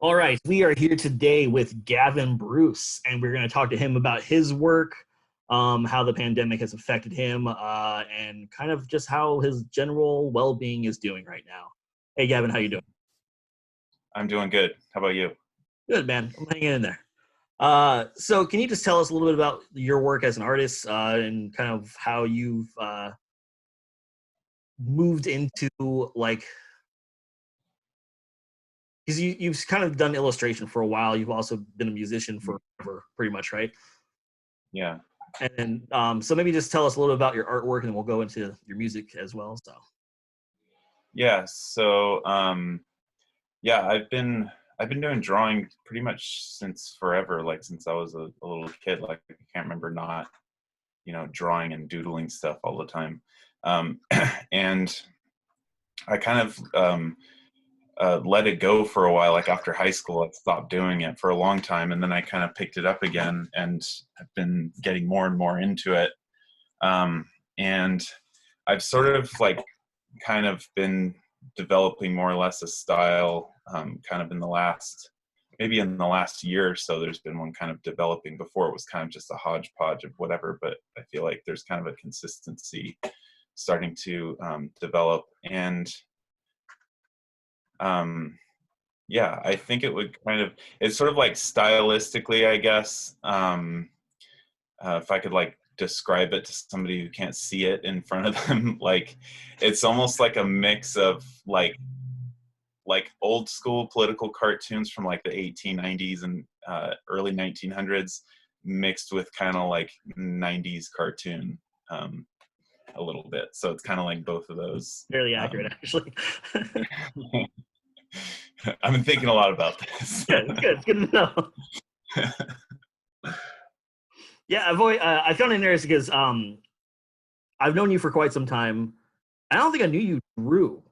All right, we are here today with Gavin Bruce, and we're going to talk to him about his work, how the pandemic has affected him, and kind of just how his general well-being is doing right now. Hey, Gavin, how you doing? I'm doing good. How about you? Good, man. I'm hanging in there. So can you just tell us a little bit about your work as an artist and kind of how you've moved into like, because you've kind of done illustration for a while. You've also been a musician forever, pretty much, right? Yeah. And then, so maybe just tell us a little bit about your artwork, and then we'll go into your music as well. So, Yeah. So I've been doing drawing pretty much since forever, like since I was a little kid. Like I can't remember not, drawing and doodling stuff all the time. Um, and I kind of let it go for a while. Like after high school, I stopped doing it for a long time, and then I kind of picked it up again, and I've been getting more and more into it. And I've sort of like kind of been developing more or less a style kind of maybe in the last year or so. There's been one kind of developing. Before it was kind of just a hodgepodge of whatever, but I feel like there's kind of a consistency starting to develop. And yeah, I think it's sort of like stylistically, I guess. If I could like describe it to somebody who can't see it in front of them, like it's almost like a mix of like old school political cartoons from like the 1890s and early 1900s mixed with kind of like 90s cartoon a little bit. So it's kind of like both of those. fairly accurate, actually. I've been thinking a lot about this. Good, good, good to know. Yeah, I found it interesting because I've known you for quite some time. I don't think I knew you drew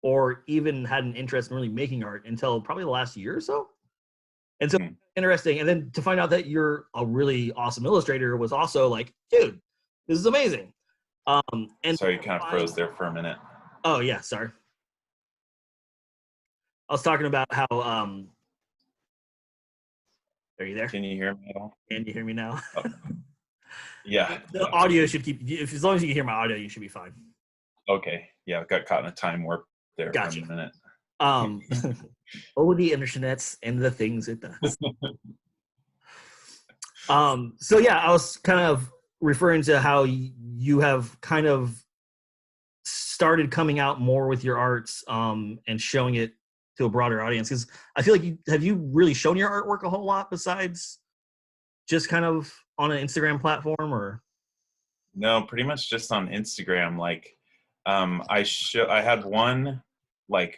or even had an interest in really making art until probably the last year or so. And so interesting. And then to find out that you're a really awesome illustrator was also like, dude, this is amazing. And Sorry, you kind of froze there for a minute. oh yeah, sorry. I was talking about how are you there? Can you hear me at all? Can you hear me now? Oh. Yeah. The audio should keep, as long as you can hear my audio, you should be fine. Okay. Yeah, I got caught in a time warp there Gotcha. for a minute. Oh, the internets and the things it does. So yeah, I was kind of referring to how you have kind of started coming out more with your arts and showing it to a broader audience, because I feel like have you really shown your artwork a whole lot besides just kind of on an Instagram platform? Or No, pretty much just on Instagram. Like I had one like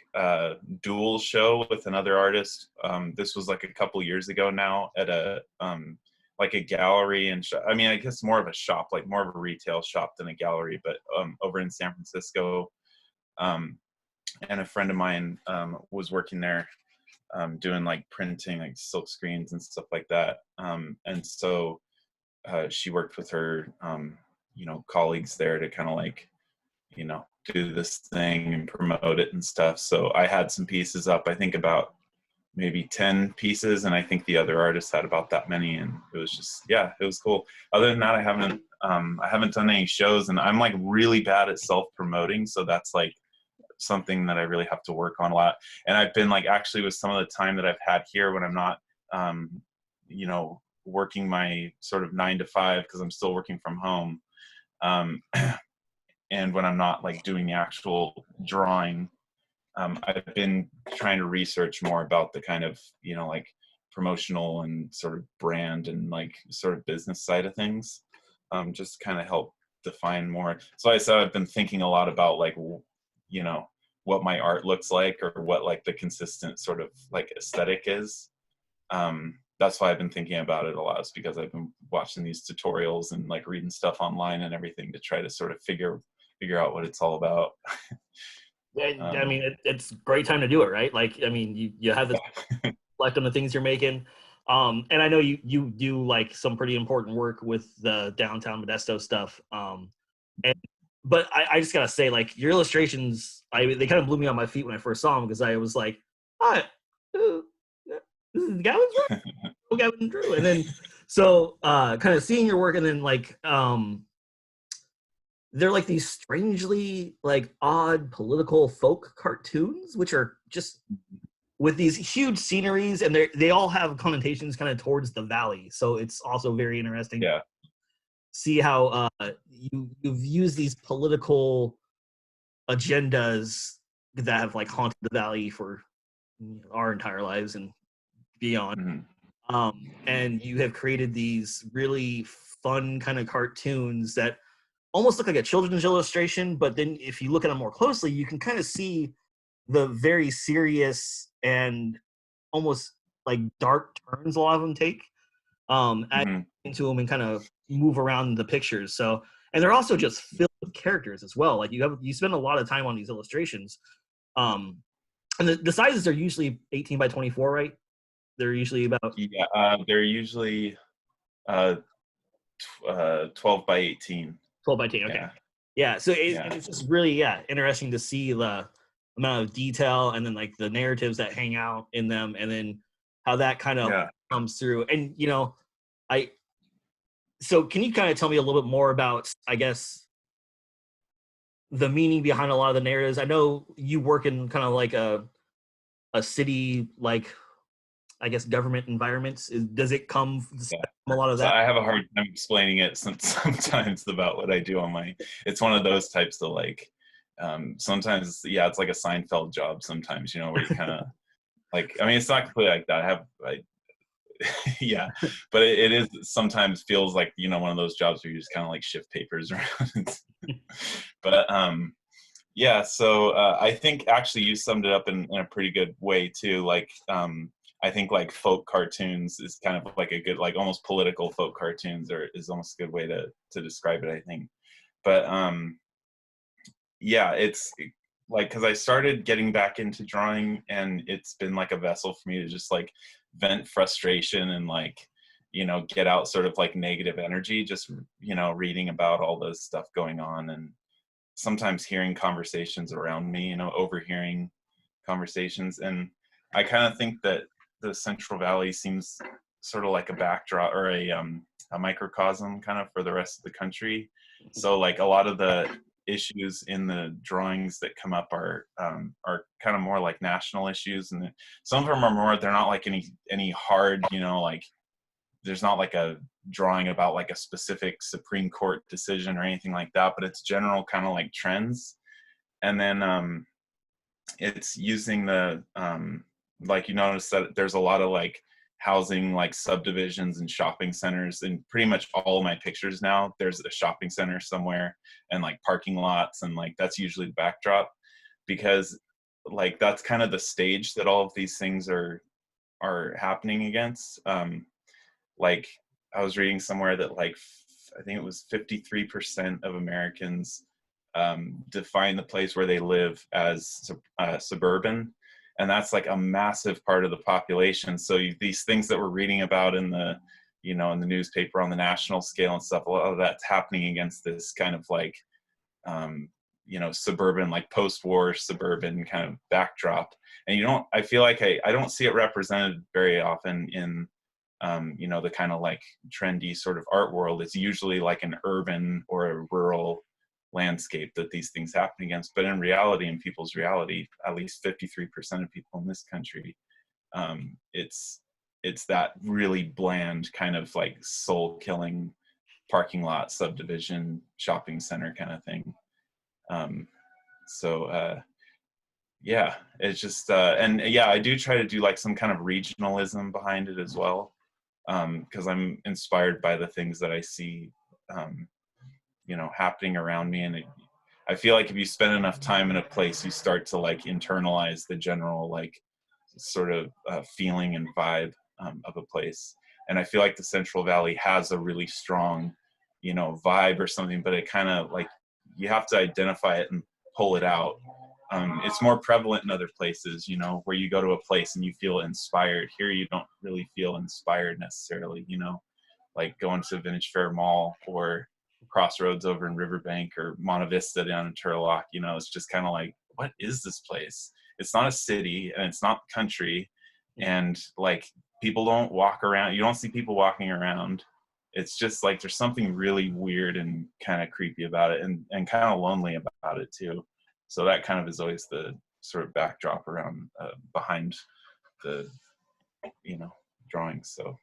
dual show with another artist. This was like a couple years ago now at a like a gallery and I mean, I guess more of a shop, like more of a retail shop than a gallery, but over in San Francisco. And a friend of mine was working there doing like printing, like silk screens and stuff like that. And so she worked with her, colleagues there to kind of like, do this thing and promote it and stuff. So I had some pieces up, I think about maybe 10 pieces. And I think the other artists had about that many. And it was just, yeah, it was cool. Other than that, I haven't done any shows, and I'm like really bad at self-promoting. So that's like something that I really have to work on a lot. And I've been like, actually with some of the time that I've had here when I'm not, working my sort of 9 to 5, because I'm still working from home. And when I'm not like doing the actual drawing, I've been trying to research more about the kind of, like promotional and sort of brand and like sort of business side of things, just kind of help define more. So I said I've been thinking a lot about like, what my art looks like, or what like the consistent sort of like aesthetic is. That's why I've been thinking about it a lot, is because I've been watching these tutorials and like reading stuff online and everything to try to sort of figure out what it's all about. I mean, it's a great time to do it, right? Like, I mean, you have the reflect on the things you're making. And I know you do like some pretty important work with the downtown Modesto stuff. But I just gotta say, like, your illustrations, they kind of blew me on my feet when I first saw them, because I was like, this is Gavin's work. Oh, Gavin drew. And then so kind of seeing your work, and then like they're like these strangely like odd political folk cartoons, which are just with these huge sceneries, and they all have connotations kind of towards the valley. So it's also very interesting to Yeah. see how you've used these political agendas that have like haunted the valley for our entire lives and beyond. And you have created these really fun kind of cartoons that almost look like a children's illustration, but then if you look at them more closely, you can kind of see the very serious and almost like dark turns a lot of them take into them and kind of move around the pictures. So, and they're also just filled with characters as well. Like you spend a lot of time on these illustrations. And the sizes are usually 18 by 24, right? They're usually about they're usually 12 by 18. 12 by 18. Okay. Yeah. So it's just really interesting to see the amount of detail and then like the narratives that hang out in them, and then how that kind of comes through. And so can you kind of tell me a little bit more about, I guess, the meaning behind a lot of the narratives? I know you work in kind of like a city, like, I guess, government environments. Does it come from a lot of that? So I have a hard time explaining it sometimes about what I do on it's one of those types of like, sometimes, it's like a Seinfeld job sometimes, where you kind of like, I mean, it's not completely like that. But it is sometimes feels like, one of those jobs where you just kind of like shift papers around. But so I think actually you summed it up in a pretty good way too. Like I think like folk cartoons is kind of like a good, like almost political folk cartoons is almost a good way to describe it, I think. But it's like, because I started getting back into drawing, and it's been like a vessel for me to just like vent frustration and like, get out sort of like negative energy, just, reading about all the stuff going on, and sometimes hearing conversations around me, overhearing conversations. And I kind of think that the Central Valley seems sort of like a backdrop or a microcosm kind of for the rest of the country. So like a lot of the issues in the drawings that come up are kind of more like national issues, and some of them are more, they're not like any hard, like there's not like a drawing about like a specific Supreme Court decision or anything like that, but it's general kind of like trends. And then it's using the like, you notice that there's a lot of like housing, like subdivisions and shopping centers, and pretty much all of my pictures now there's a shopping center somewhere, and like parking lots, and like that's usually the backdrop, because like that's kind of the stage that all of these things are happening against. Like I was reading somewhere that like I think it was 53% of Americans define the place where they live as suburban, and that's like a massive part of the population. So these things that we're reading about in the in the newspaper on the national scale and stuff, a lot of that's happening against this kind of like suburban, like post-war suburban kind of backdrop. And I feel like I don't see it represented very often in the kind of like trendy sort of art world. It's usually like an urban or a rural landscape that these things happen against. But in reality, in people's reality, at least 53% of people in this country, it's that really bland kind of like soul killing parking lot, subdivision, shopping center kind of thing. It's just I do try to do like some kind of regionalism behind it as well, because I'm inspired by the things that I see happening around me. And I feel like if you spend enough time in a place, you start to like internalize the general like sort of feeling and vibe of a place. And I feel like the Central Valley has a really strong vibe or something, but it kind of like you have to identify it and pull it out. It's more prevalent in other places, where you go to a place and you feel inspired. Here you don't really feel inspired necessarily, like going to Vintage Fair Mall or Crossroads over in Riverbank or Monte Vista down in Turlock. It's just kind of like, what is this place? It's not a city and it's not country. And like people don't walk around. You don't see people walking around. It's just like there's something really weird and kind of creepy about it, and kind of lonely about it too. So that kind of is always the sort of backdrop around behind the drawings. So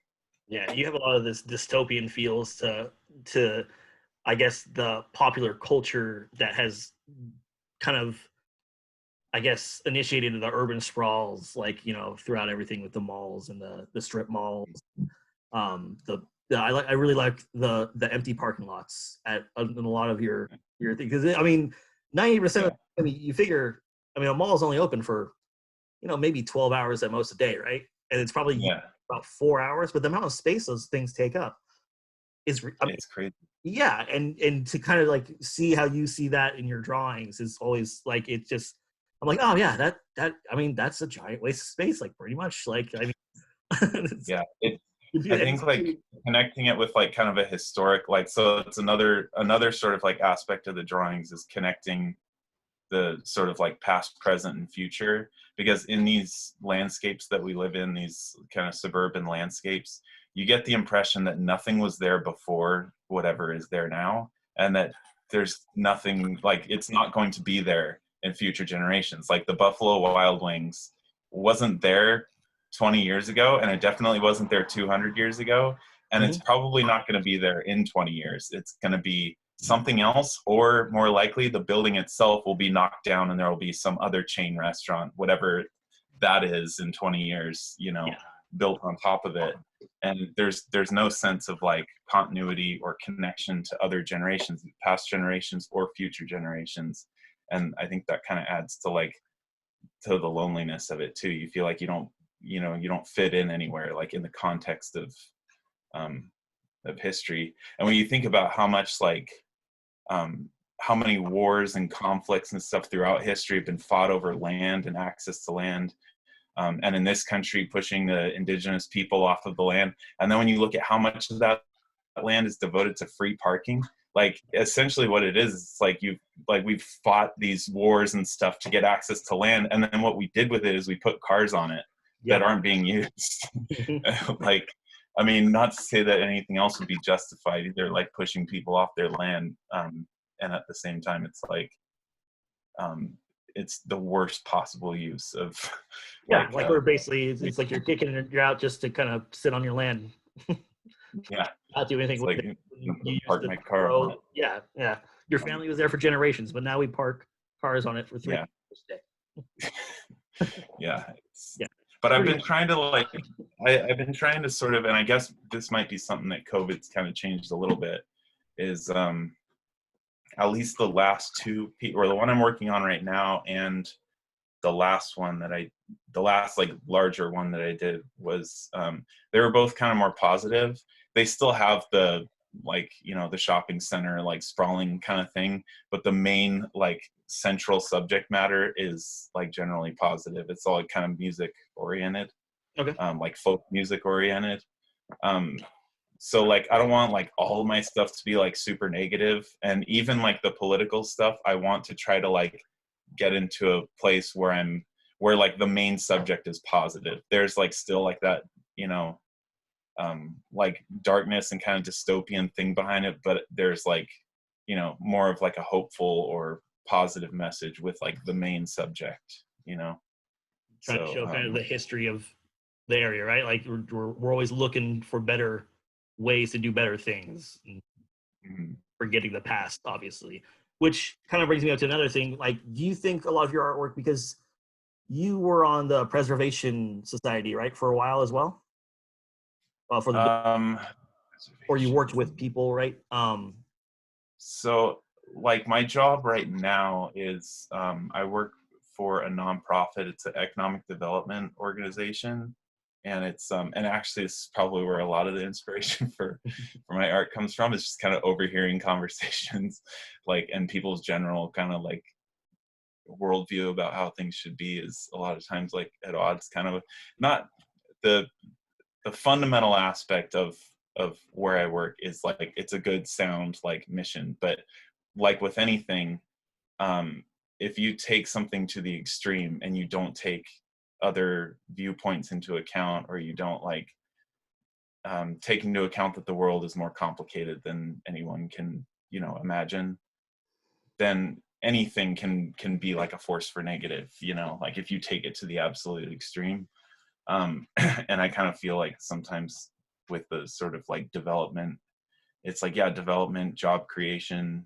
Yeah, you have a lot of this dystopian feels to I guess the popular culture that has kind of, I guess, initiated the urban sprawls, like, throughout everything with the malls and the strip malls. I really like the empty parking lots in a lot of your thing, because I mean 90% yeah, of, I mean, you figure, I mean, a mall is only open for maybe 12 hours at most a day, right? And it's probably yeah, about 4 hours, but the amount of space those things take up is, I mean, it's crazy. yeah, and to kind of like see how you see that in your drawings is always like, it just, I'm like, oh yeah, that I mean, that's a giant waste of space, like pretty much, like, I mean, it's, Yeah, I it's think like connecting it with like kind of a historic, like, so it's another sort of like aspect of the drawings is connecting the sort of like past, present, and future, because in these landscapes that we live in, these kind of suburban landscapes, you get the impression that nothing was there before whatever is there now, and that there's nothing, like it's not going to be there in future generations. Like the Buffalo Wild Wings wasn't there 20 years ago, and it definitely wasn't there 200 years ago, and it's Mhm. probably not going to be there in 20 years. It's going to be something else, or more likely the building itself will be knocked down and there will be some other chain restaurant, whatever that is, in 20 years, Yeah. built on top of it. And there's no sense of like continuity or connection to other generations, past generations or future generations. And I think that kind of adds to like to the loneliness of it too. You feel like you don't fit in anywhere, like in the context um of history. And when you think about how much like how many wars and conflicts and stuff throughout history have been fought over land and access to land, and in this country pushing the indigenous people off of the land, and then when you look at how much of that land is devoted to free parking, like essentially what it is, it's like we've fought these wars and stuff to get access to land, and then what we did with it is we put cars on it that Yeah. aren't being used. Like, I mean, not to say that anything else would be justified either, like pushing people off their land, and at the same time it's like um, it's the worst possible use of Yeah, like like we're basically, it's like you're kicking it, you're out just to kind of sit on your land, yeah, not do anything it's with like it. I'm You gonna used park to my car on grow, it. yeah, yeah. Your family was there for generations, but now we park cars on it for three Yeah, hours a day. yeah. Yeah, But I've pretty been much. trying to like I've been trying to sort of, and I guess this might be something that COVID's kind of changed a little bit, is at least the last or the one I'm working on right now, and the last one the last like larger one that I did was, they were both kind of more positive. They still have the like, the shopping center, like sprawling kind of thing, but the main like central subject matter is like generally positive. It's all like, kind of music oriented, Okay. like folk music oriented. Um, so like I don't want like all of my stuff to be like super negative, and even like the political stuff I want to try to like get into a place where like the main subject is positive. There's like still like that, you know like darkness and kind of dystopian thing behind it, but there's like, more of like a hopeful or positive message with like the main subject. Trying to So show kind of the history of the area, right? Like we're always looking for better ways to do better things, and mhm. forgetting the past, obviously. Which kind of brings me up to another thing. Like, do you think a lot of your artwork, because you were on the Preservation Society, right, for a while as well, for the, um or you worked with Reservation. people, right? So like my job right now is, I work for a nonprofit. It's an economic development organization, and it's and actually it's probably where a lot of the inspiration for my art comes from. It's just kind of overhearing conversations, like, and people's general kind of like worldview about how things should be is a lot of times like at odds, kind of not the fundamental aspect of where I work is like it's a good sound like mission, but like with anything, if you take something to the extreme and you don't take other viewpoints into account, or you don't like take into account that the world is more complicated than anyone can, imagine, then anything can be like a force for negative, like if you take it to the absolute extreme. And I kind of feel like sometimes with the sort of like development, it's like, yeah, development, job creation,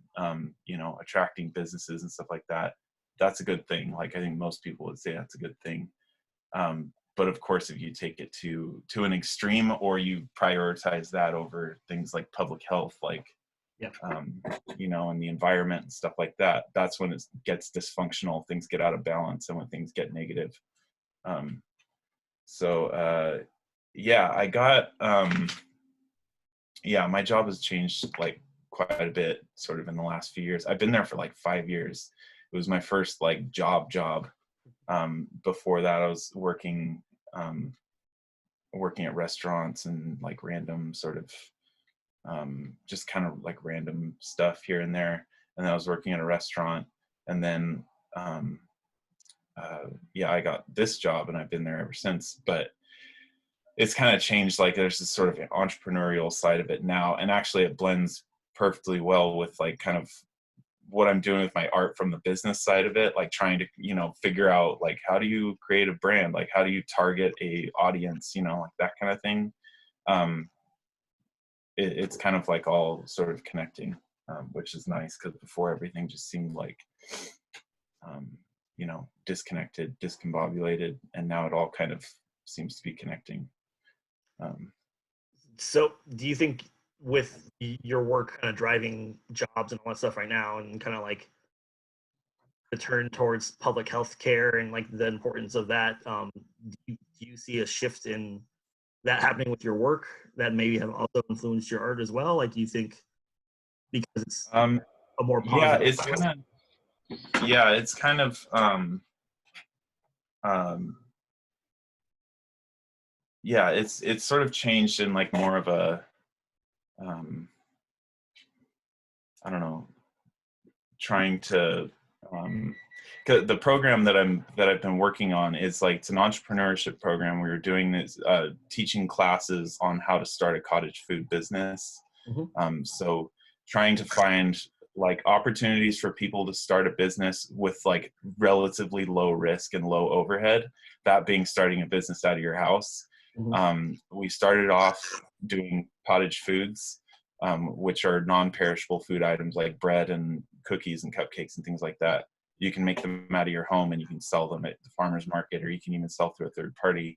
attracting businesses and stuff like that. That's a good thing. Like, I think most people would say that's a good thing. But of course, if you take it to an extreme, or you prioritize that over things like public health, like, Yep. and the environment and stuff like that, that's when it gets dysfunctional. Things get out of balance, and when things get negative. Yeah, I got, my job has changed like quite a bit sort of in the last few years. I've been there for like 5 years. It was my first like job. Before that, I was working at restaurants and like random sort of just kind of like random stuff here and there. And then I was working at a restaurant, and then I got this job, and I've been there ever since. But it's kind of changed. Like, there's this sort of entrepreneurial side of it now, and actually it blends perfectly well with like kind of what I'm doing with my art from the business side of it, like trying to, figure out like, how do you create a brand? Like, how do you target a audience, like that kind of thing. It's kind of like all sort of connecting, which is nice, because before everything just seemed like, disconnected, discombobulated, and now it all kind of seems to be connecting. So do you think with your work kind of driving jobs and all that stuff right now, and kind of like the turn towards public health care and like the importance of that, do you see a shift in that happening with your work that maybe have also influenced your art as well? Like, do you think because it's a more Yeah, positive it's kind of it's sort of changed in like more of a I don't know, trying to the program that I've been working on is like, it's an entrepreneurship program. We were doing this teaching classes on how to start a cottage food business. So trying to find like opportunities for people to start a business with like relatively low risk and low overhead, that being starting a business out of your house. We started off doing cottage foods, which are non-perishable food items like bread and cookies and cupcakes and things like that. You can make them out of your home, and you can sell them at the farmer's market, or you can even sell through a third party.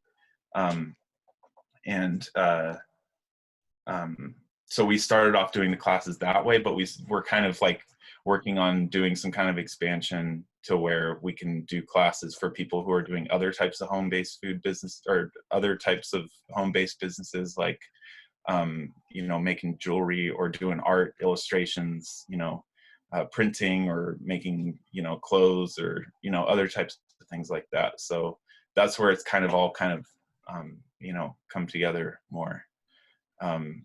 So we started off doing the classes that way, but we're kind of like working on doing some kind of expansion to where we can do classes for people who are doing other types of home-based food business, or other types of home-based businesses, like making jewelry, or doing art illustrations, printing, or making, clothes, or, other types of things like that. So that's where it's kind of all kind of, come together more. And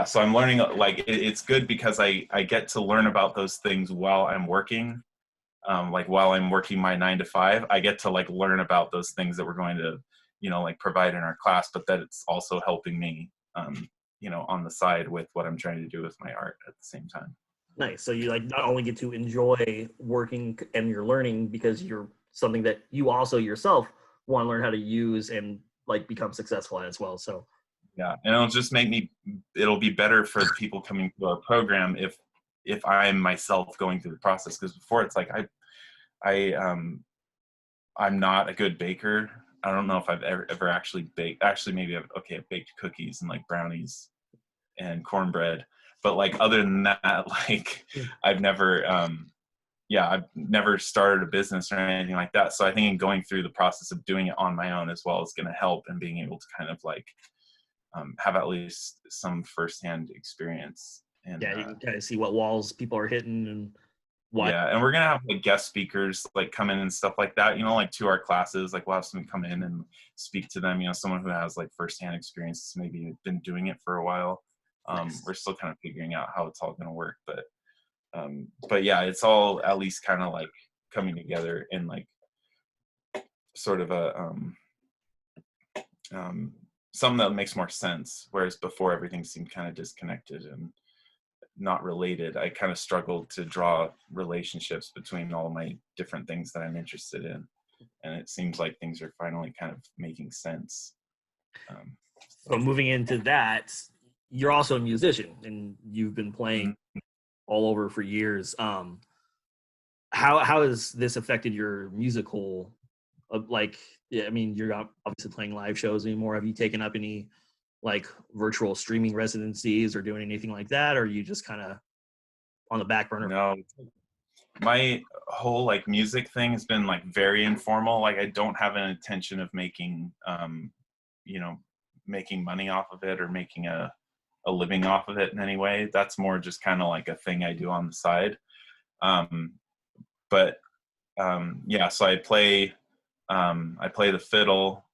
so I'm learning, like, it's good because I get to learn about those things while I'm working. Like, while I'm working my 9 to 5, I get to like learn about those things that we're going to, like provide in our class, but that it's also helping me, on the side with what I'm trying to do with my art at the same time. Nice. So you like not only get to enjoy working and you're learning because you're something that you also yourself want to learn how to use and like become successful at as well. So yeah, and it'll be better for the people coming to our program if I'm myself going through the process, because before it's like I'm not a good baker. I don't know if I've ever actually baked. Actually, maybe I've baked cookies and like brownies and cornbread, but like other than that, like I've never started a business or anything like that. So I think in going through the process of doing it on my own as well is going to help, and being able to kind of like have at least some firsthand experience. And yeah, you can kind of see what walls people are hitting and why. yeah, and we're gonna have like guest speakers like come in and stuff like that, like to our classes. Like, we'll have someone come in and speak to them, someone who has like firsthand experience, maybe been doing it for a while. Nice. We're still kind of figuring out how it's all gonna work, but yeah, it's all at least kind of like coming together in like sort of a something that makes more sense, whereas before everything seemed kind of disconnected and not related. I kind of struggled to draw relationships between all my different things that I'm interested in, and it seems like things are finally kind of making sense. So moving into that, you're also a musician and you've been playing all over for years. How has this affected your musical? Like, yeah, I mean, you're not obviously playing live shows anymore. Have you taken up any like virtual streaming residencies or doing anything like that, or are you just kind of on the back burner? No, my whole like music thing has been like very informal. Like I don't have an intention of making you know, making money off of it or making a living off of it in any way. That's more just kind of like a thing I do on the side. But yeah, so I play the fiddle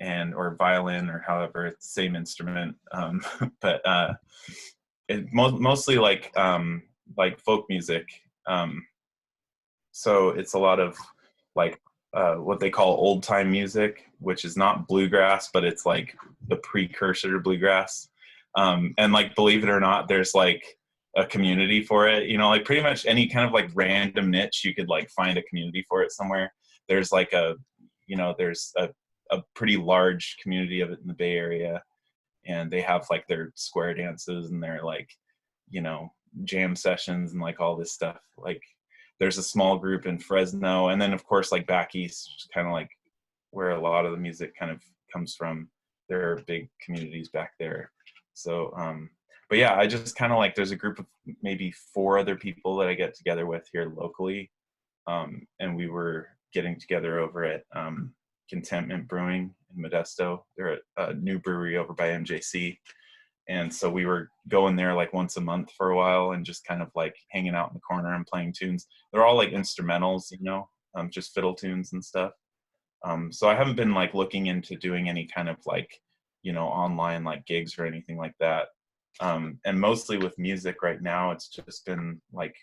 and or violin or however, it's the same instrument. But mostly like folk music. So it's a lot of like what they call old time music, which is not bluegrass, but it's like the precursor to bluegrass. And like, believe it or not, there's like a community for it, you know, like pretty much any kind of like random niche, you could like find a community for it somewhere. There's like there's a pretty large community of it in the Bay Area, and they have like their square dances and their like, you know, jam sessions and like all this stuff. Like there's a small group in Fresno, and then of course like back east, kind of like where a lot of the music kind of comes from. There are big communities back there. So but yeah, I just kind of like, there's a group of maybe 4 other people that I get together with here locally, and we were getting together over at Contentment Brewing in Modesto. They're a new brewery over by MJC. And so we were going there like once a month for a while and just kind of like hanging out in the corner and playing tunes. They're all like instrumentals, you know, just fiddle tunes and stuff. So I haven't been like looking into doing any kind of like, you know, online like gigs or anything like that. And mostly with music right now, it's just been like,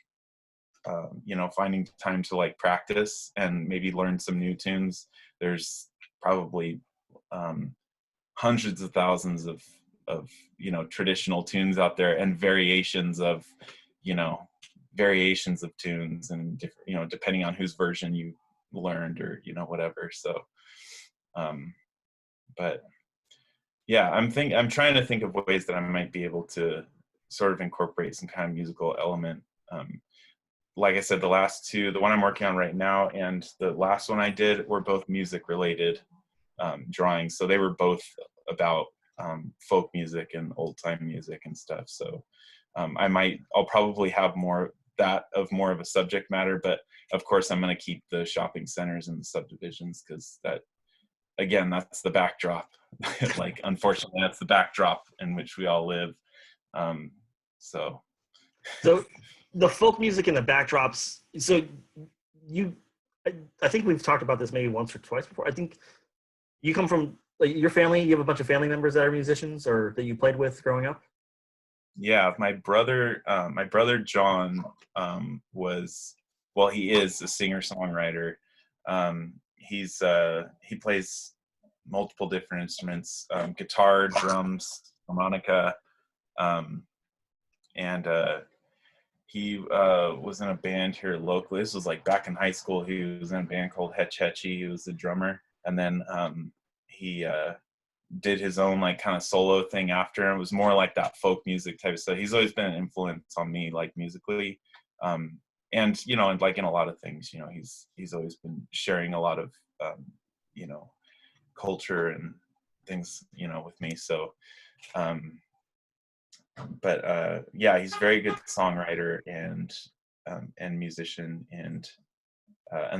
you know, finding time to like practice and maybe learn some new tunes. There's probably hundreds of thousands of you know, traditional tunes out there, and variations of tunes, and different, you know, depending on whose version you learned or, you know, whatever. So but yeah, I'm trying to think of ways that I might be able to sort of incorporate some kind of musical element. Like I said, the last 2, the one I'm working on right now and the last one I did, were both music related drawings. So they were both about folk music and old time music and stuff. So I'll probably have more of a subject matter, but of course I'm going to keep the shopping centers and the subdivisions, because that, again, that's the backdrop. Like, unfortunately, that's the backdrop in which we all live. So the folk music and the backdrops. So I think we've talked about this maybe once or twice before. I think you come from like your family. You have a bunch of family members that are musicians or that you played with growing up. Yeah, my brother John he is a singer-songwriter. He plays multiple different instruments, guitar, drums, harmonica, and he was in a band here locally. This was like back in high school. He was in a band called Hetch Hetchy. He was the drummer, and then he did his own like kind of solo thing after. It was more like that folk music type of stuff. He's always been an influence on me, like musically, and you know, like in a lot of things. You know, he's always been sharing a lot of you know, culture and things, you know, with me. So but yeah, he's a very good songwriter and musician, and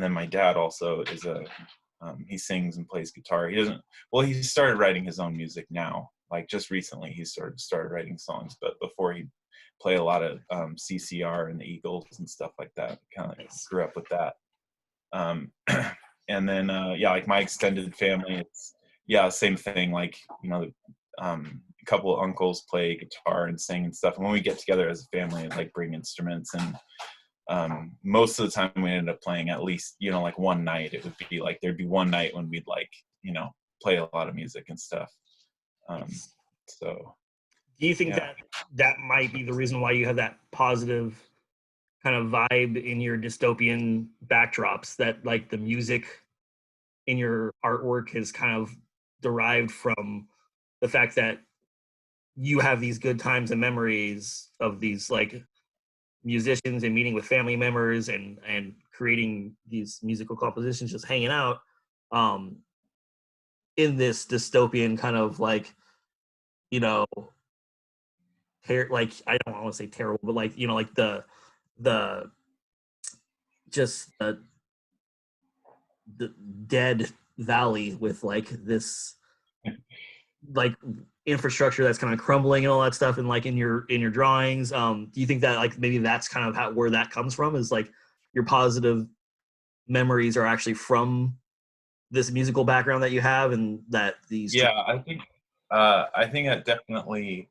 then my dad also is he sings and plays guitar. He started writing his own music now, like just recently he started writing songs, but before he played a lot of CCR and the Eagles and stuff like that. Kind of grew up with that. And then yeah, like my extended family, it's same thing. Like, you know, a couple of uncles play guitar and sing and stuff. And when we get together as a family, like bring instruments, and most of the time we ended up playing at least, you know, like one night. It would be like there'd be one night when we'd like, you know, play a lot of music and stuff. So Do you think yeah. that might be the reason why you have that positive kind of vibe in your dystopian backdrops, that like the music in your artwork is kind of derived from the fact that you have these good times and memories of these like musicians and meeting with family members and creating these musical compositions, just hanging out um in this dystopian kind of like, you know, like I don't want to say terrible, but like, you know, like the just the dead valley with like this like infrastructure that's kind of crumbling and all that stuff, and like in your drawings. Do you think that like maybe that's kind of how where that comes from, is like your positive memories are actually from this musical background that you have, and that these Yeah, I think that definitely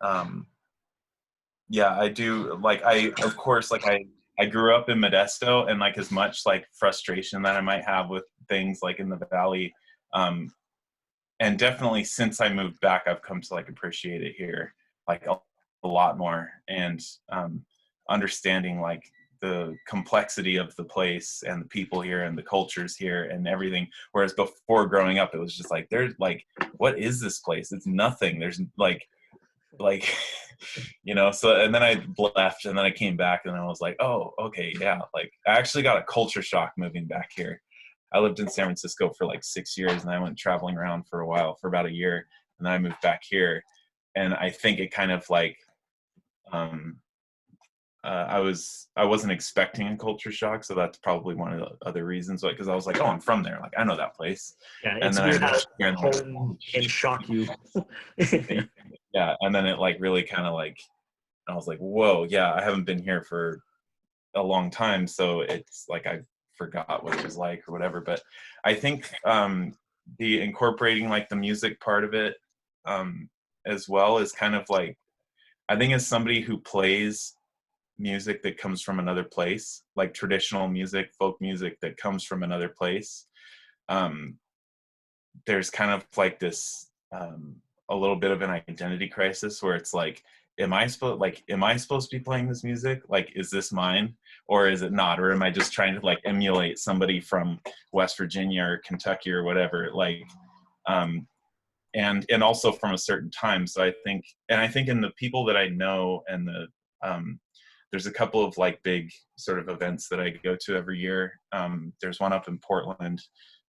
yeah, I do. Like I of course like I grew up in Modesto, and like as much like frustration that I might have with things like in the valley, and definitely since I moved back I've come to like appreciate it here like a lot more, and understanding like the complexity of the place and the people here and the cultures here and everything, whereas before growing up it was just like there's like what is this place, it's nothing, there's like you know. So and then I left and then I came back and I was like, oh okay, yeah, like I actually got a culture shock moving back here. I lived in San Francisco for like 6 years, and I went traveling around for a while, for about a year, and then I moved back here. And I think it kind of like um, I wasn't expecting a culture shock, so that's probably one of the other reasons. Like, because I was like, oh, I'm from there, like I know that place. yeah, And it's then I weird how moved here, and like, home can shock you. yeah, and then it like really kind of like I was like, whoa, yeah, I haven't been here for a long time, so it's like I forgot what it was like or whatever. But I think the incorporating like the music part of it as well is kind of like, I think as somebody who plays music that comes from another place, like traditional music, folk music that comes from another place, um, there's kind of like this a little bit of an identity crisis where it's like, am I supposed to be playing this music, like is this mine or is it not, or am I just trying to like emulate somebody from West Virginia or Kentucky or whatever, like um and also from a certain time. So I think in the people that I know, and the there's a couple of like big sort of events that I go to every year. There's one up in Portland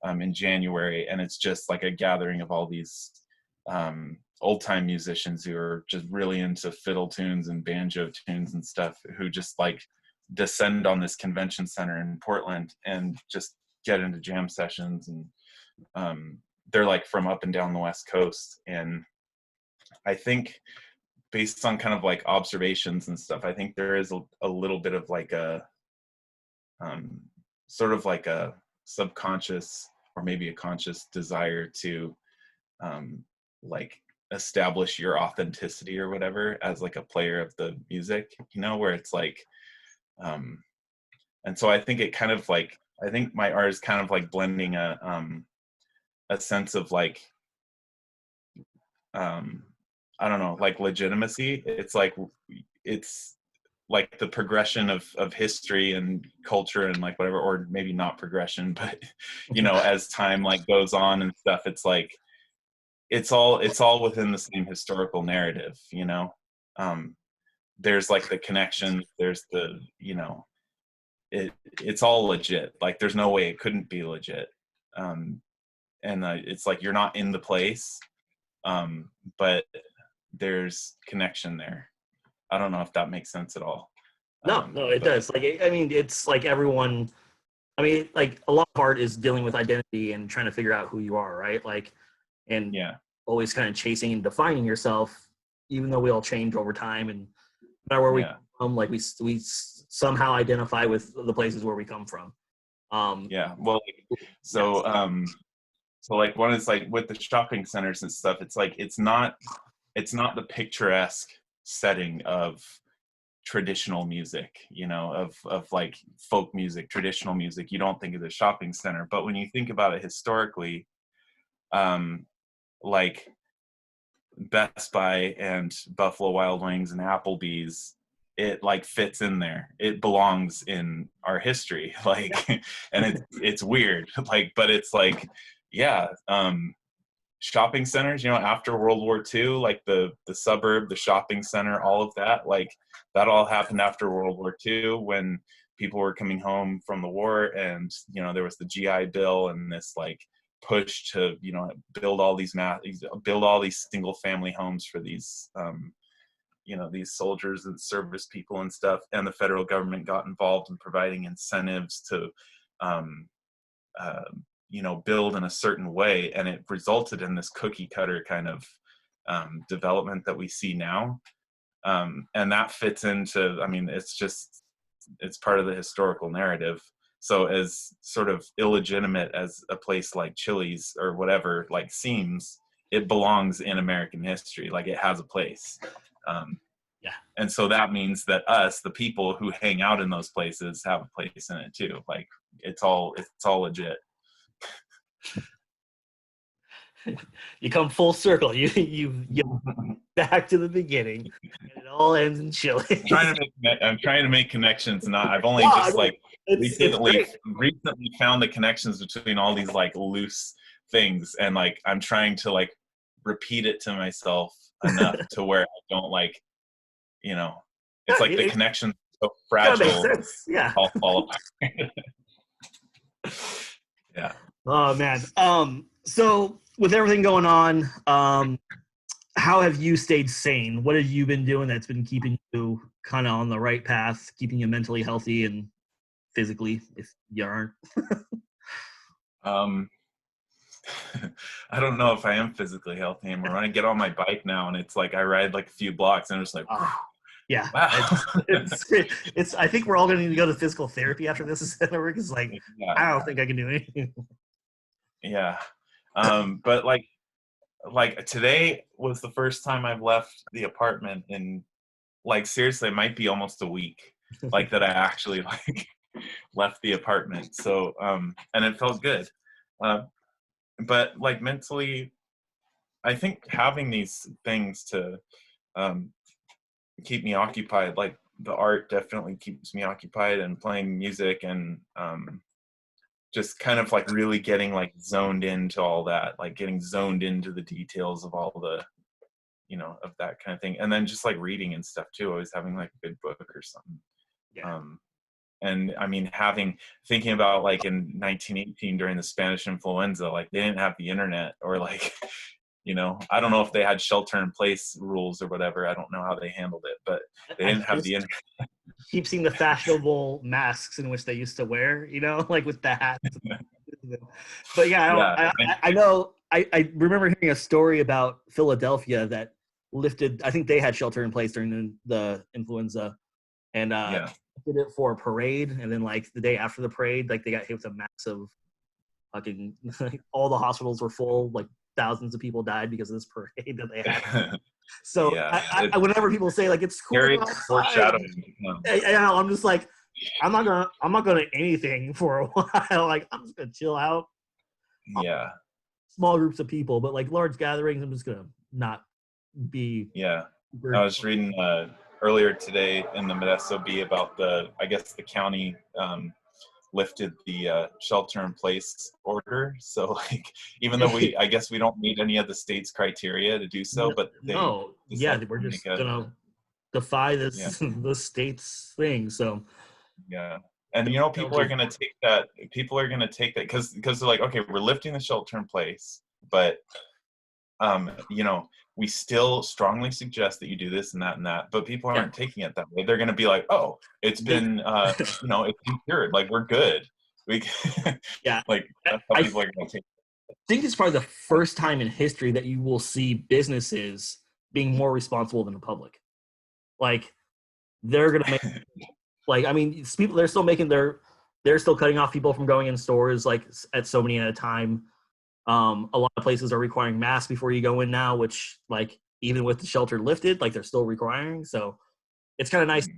in January, and it's just like a gathering of all these old time musicians who are just really into fiddle tunes and banjo tunes and stuff, who just like descend on this convention center in Portland and just get into jam sessions. And they're like from up and down the West Coast. And I think based on kind of like observations and stuff, I think there is a little bit of like a um, sort of like a subconscious or maybe a conscious desire to like establish your authenticity or whatever as like a player of the music, you know, where it's like um and so I think it kind of like, I think my art is kind of like blending a sense of like um I don't know, like legitimacy. It's like the progression of history and culture and like whatever, or maybe not progression, but you know, as time like goes on and stuff, it's like it's all within the same historical narrative, you know. um there's like the connection, there's the, you know, it's all legit, like there's no way it couldn't be legit. um and it's like you're not in the place, but there's connection there. I don't know if that makes sense at all. No, it But does. Like, I mean, it's like everyone. I mean, like a lot of art is dealing with identity and trying to figure out who you are, right? Like, and yeah, always kind of chasing and defining yourself, even though we all change over time, and no matter where we yeah, come, like we somehow identify with the places where we come from. yeah. Well, Yes. so so like one is like with the shopping centers and stuff, it's like it's not the picturesque setting of traditional music, you know, of like folk music, traditional music. You don't think of the shopping center, but when you think about it historically, like Best Buy and Buffalo Wild Wings and Applebee's, it like fits in there. It belongs in our history, like, and it's weird, like, but it's like, yeah, shopping centers, you know, after World War II, like the suburb, the shopping center, all of that, like that all happened after World War II when people were coming home from the war, and you know there was the GI Bill and this like push to, you know, build all these single family homes for these you know, these soldiers and service people and stuff, and the federal government got involved in providing incentives to you know, build in a certain way, and it resulted in this cookie cutter kind of development that we see now, and that fits into, I mean, it's part of the historical narrative. So as sort of illegitimate as a place like Chili's or whatever like seems, it belongs in American history. Like it has a place. Yeah. And so that means that us, the people who hang out in those places, have a place in it too. Like it's all legit. You come full circle. You back to the beginning, and it all ends in Chile. I'm trying to make connections, and I've only No, just like recently found the connections between all these like loose things, and like I'm trying to like repeat it to myself enough to where I don't like, you know, it's like the connection's so fragile, yeah, all fall apart. Yeah. Oh man. So with everything going on, how have you stayed sane? What have you been doing that's been keeping you kind of on the right path, keeping you mentally healthy and physically, if you aren't? I don't know if I am physically healthy anymore. When I get on my bike now, and it's like I ride like a few blocks, and I'm just like, yeah, wow. it's. I think we're all going to need to go to physical therapy after this is over, because like Yeah. I don't think I can do anything. Yeah, but like today was the first time I've left the apartment in, like, seriously, it might be almost a week, like that I actually like left the apartment. So and it felt good, but like mentally, I think having these things to keep me occupied, like the art definitely keeps me occupied, and playing music, and just kind of like really getting like zoned into all that, like getting zoned into the details of all the, you know, of that kind of thing. And then just like reading and stuff too, always having like a good book or something. Yeah. And I mean, thinking about like in 1918 during the Spanish influenza, like they didn't have the internet, or like, you know, I don't know if they had shelter in place rules or whatever. I don't know how they handled it, but they didn't have the internet. Keep seeing the fashionable masks in which they used to wear, you know, like with the hats. But yeah, I know. I remember hearing a story about Philadelphia that lifted. I think they had shelter in place during the influenza, and did it for a parade. And then like the day after the parade, like they got hit with a massive fucking. All the hospitals were full. Like thousands of people died because of this parade that they had. So yeah, whenever people say like it's cool, foreshadowing. I'm just like, I'm not gonna anything for a while. Like I'm just gonna chill out. Yeah. Small groups of people, but like large gatherings, I'm just gonna not be. Yeah. I was reading earlier today in the Modesto Bee about the county lifted the shelter in place order. So like, even though I guess we don't meet any of the state's criteria to do so, but we're just gonna defy this the state's thing. So yeah. And you know, people are gonna take that because they're like, okay, we're lifting the shelter in place, but you know, we still strongly suggest that you do this and that and that, but people aren't taking it that way. They're going to be like, oh, it's been you know, it's been cured, like we're good. Like that's how people are going to take it. I think it's probably the first time in history that you will see businesses being more responsible than the public. Like they're going to make like, I mean, people, they're still cutting off people from going in stores like at so many at a time. A lot of places are requiring masks before you go in now, which like even with the shelter lifted, like they're still requiring. So it's kind of nice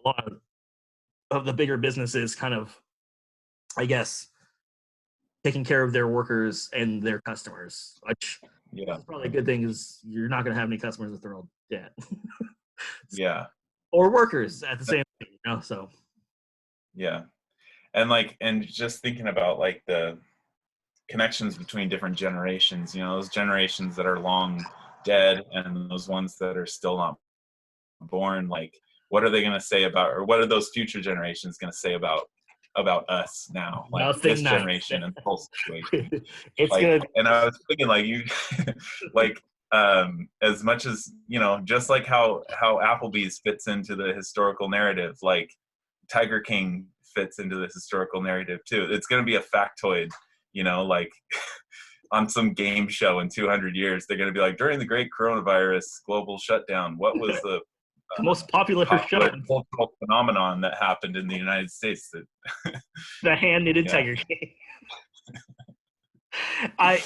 lot of the bigger businesses kind of, I guess, taking care of their workers and their customers, which Yeah. is probably a good thing because you're not going to have any customers if they're all dead. Yeah. Or workers at the same time, you know, so. Yeah. And just thinking about like the connections between different generations, you know, those generations that are long dead and those ones that are still not born, like what are they going to say about, or what are those future generations going to say about us now, like Nothing this nice. generation and the whole situation? It's Like, good. and I was thinking like you like as much as, you know, just like how Applebee's fits into the historical narrative, like Tiger King fits into the historical narrative too. It's going to be a factoid, you know, like on some game show in 200 years, they're going to be like, during the great coronavirus global shutdown, what was the most popular show, cultural phenomenon that happened in the United States? That the hand-knitted Tiger King.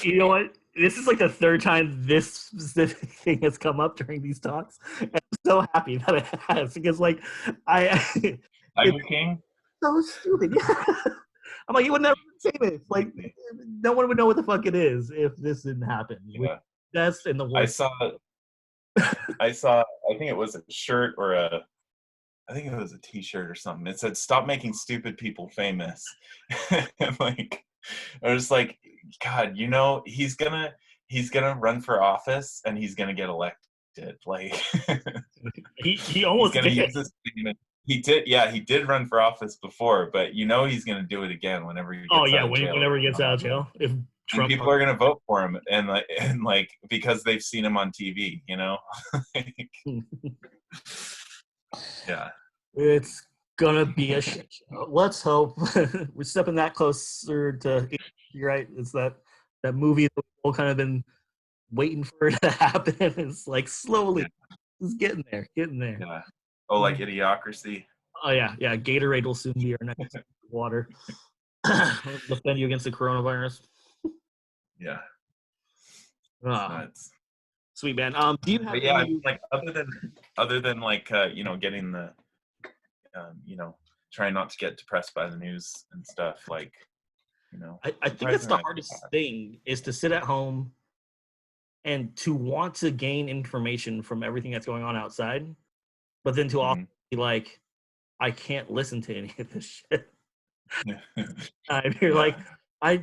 You know what? This is like the third time this specific thing has come up during these talks. And I'm so happy that it has, because like Tiger King, so stupid. Yeah. I'm like, you would never say this. Like, no one would know what the fuck it is if this didn't happen. yeah. Best in the worst. I saw, I think it was a shirt or I think it was a t-shirt or something. It said, "Stop making stupid people famous." And like, I was like, God, you know, he's gonna run for office and he's gonna get elected. Like, he almost he's gonna did. use this statement. He did, yeah, he did run for office before, but you know he's gonna do it again whenever he gets out of jail. Whenever he gets out of jail. If and people are gonna vote for him, and like because they've seen him on TV, you know. Like, yeah. It's gonna be a shit show. Let's hope we're stepping that closer to. You're right. It's that movie that we've all kind of been waiting for it to happen. It's like slowly, it's getting there, Yeah. Oh, like Idiocracy. Oh yeah. Gatorade will soon be our next water. Defend you against the coronavirus. Yeah. Nuts. Sweet, man. Do you have? But yeah, like other than like you know, getting the you know, trying not to get depressed by the news and stuff, like, you know, I think that's the hardest thing, is to sit at home and to want to gain information from everything that's going on outside, but then to also be like, I can't listen to any of this shit. You're like, I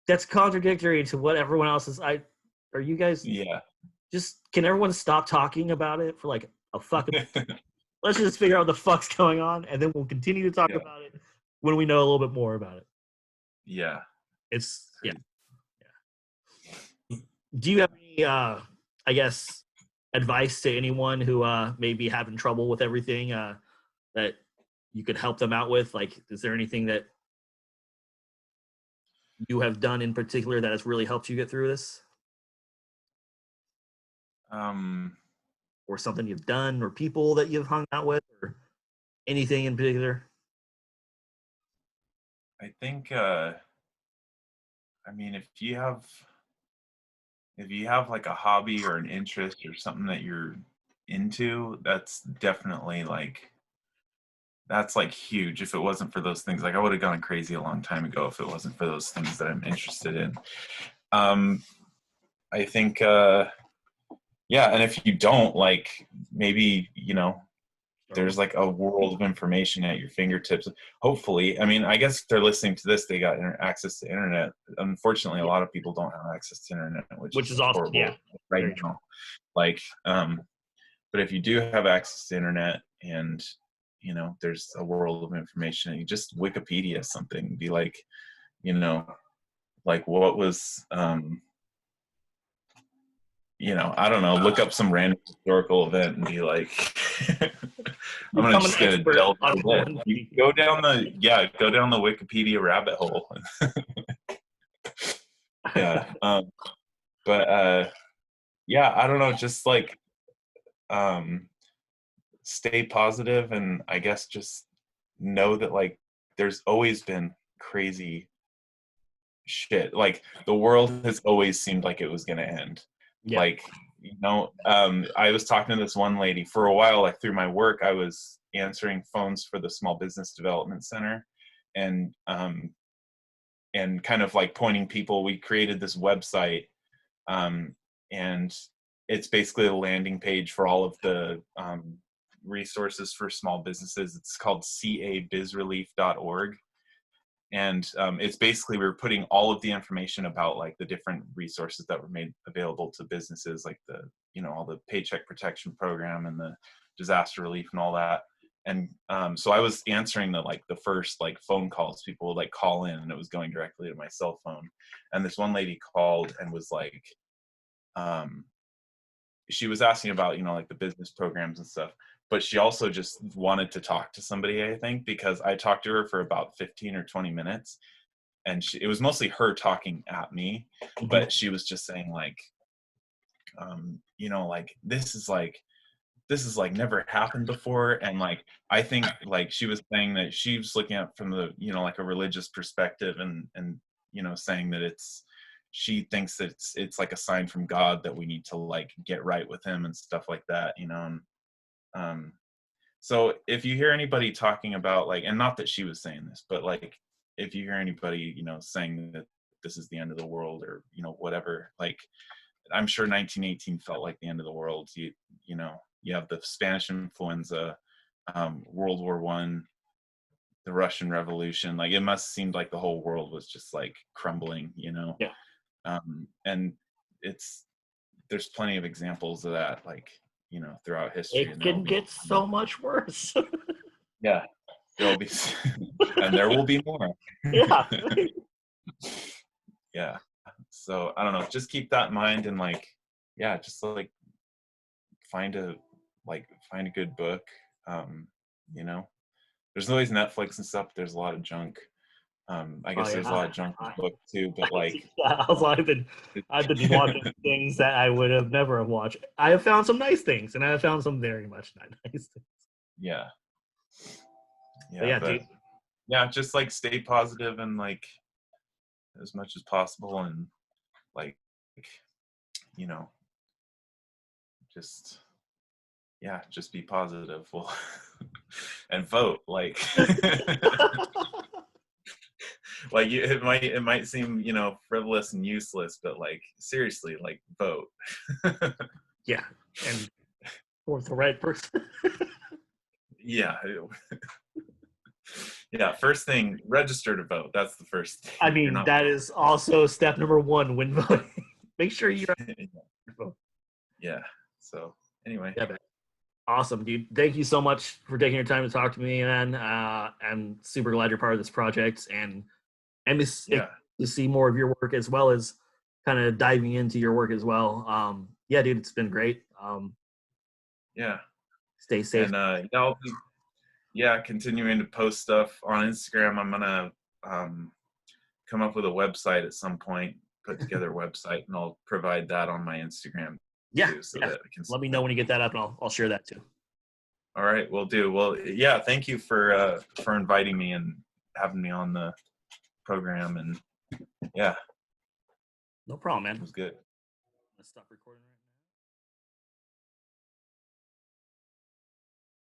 that's contradictory to what everyone else is. Are you guys? Yeah. Just, can everyone stop talking about it for like a fucking? Let's just figure out what the fuck's going on, and then we'll continue to talk about it when we know a little bit more about it. Yeah. It's yeah. Do you have any, I guess, advice to anyone who may be having trouble with everything that you could help them out with? Like, is there anything that you have done in particular that has really helped you get through this? Or something you've done, or people that you've hung out with, or anything in particular? I think I mean, if you have like a hobby or an interest or something that you're into, that's definitely like, that's like huge. If it wasn't for those things, like I would have gone crazy a long time ago if it wasn't for those things that I'm interested in. I think yeah, and if you don't, like, maybe, you know, there's like a world of information at your fingertips. Hopefully, I mean, I guess if they're listening to this, they got access to internet. Unfortunately, a lot of people don't have access to internet, which is awesome. horrible right now. Like, but if you do have access to internet, and you know, there's a world of information, and you just Wikipedia something, be like, you know, like what was you know, I don't know, look up some random historical event and be like, I'm just gonna delve into it. You go down the Wikipedia rabbit hole. Yeah. But yeah, I don't know, just like stay positive, and I guess just know that like there's always been crazy shit. Like the world has always seemed like it was gonna end. Like I was talking to this one lady for a while. Like through my work, I was answering phones for the Small Business Development Center, and kind of like pointing people. We created this website, and it's basically a landing page for all of the resources for small businesses. It's called cabizrelief.org. And it's basically, we were putting all of the information about like the different resources that were made available to businesses, like the, all the paycheck protection program and the disaster relief and all that. And so I was answering the first like phone calls. People would like call in, and it was going directly to my cell phone. And this one lady called and was like, she was asking about, like the business programs and stuff, but she also just wanted to talk to somebody, I think, because I talked to her for about 15 or 20 minutes, and it was mostly her talking at me, but she was just saying like, like this is like never happened before. And like, I think like she was saying that she was looking at from the, like a religious perspective, and saying that she thinks that it's like a sign from God that we need to like get right with him and stuff like that, and so if you hear anybody talking about like, and not that she was saying this, but like if you hear anybody saying that this is the end of the world, or whatever, like I'm sure 1918 felt like the end of the world. You have the Spanish influenza, World War I, the Russian Revolution. Like it must seem like the whole world was just like crumbling, Yeah. And there's plenty of examples of that, like throughout history. It can get so much worse. Yeah, there'll be, and there will be more. Yeah. Yeah. So I don't know. Just keep that in mind, and like, yeah, just like find a good book. There's always Netflix and stuff. There's a lot of junk. I guess there's a lot of junk in the book too, but like, I've been watching things that I would have never watched. I have found some nice things, and I have found some very much not nice things. Yeah. Yeah, dude. Yeah, just like stay positive and like as much as possible, and like just be positive. Well, and vote, like like it might seem frivolous and useless, but like seriously, like vote. Yeah, and for the right person. Yeah. Yeah, first thing, register to vote. That's the first thing. I mean, that is also step number one when voting. Make sure you're vote. Yeah. So anyway. Yeah, awesome, dude. Thank you so much for taking your time to talk to me, man. I'm super glad you're part of this project, and to see more of your work, as well as kind of diving into your work as well. Yeah, dude, it's been great. Yeah. Stay safe. And I'll be continuing to post stuff on Instagram. I'm gonna come up with a website at some point, put together a website, and I'll provide that on my Instagram too, so that I can let me know when you get that up, and I'll share that too. All right, will do. Well, yeah, thank you for inviting me and having me on the program, and yeah, no problem, man. it was good. Let's stop recording right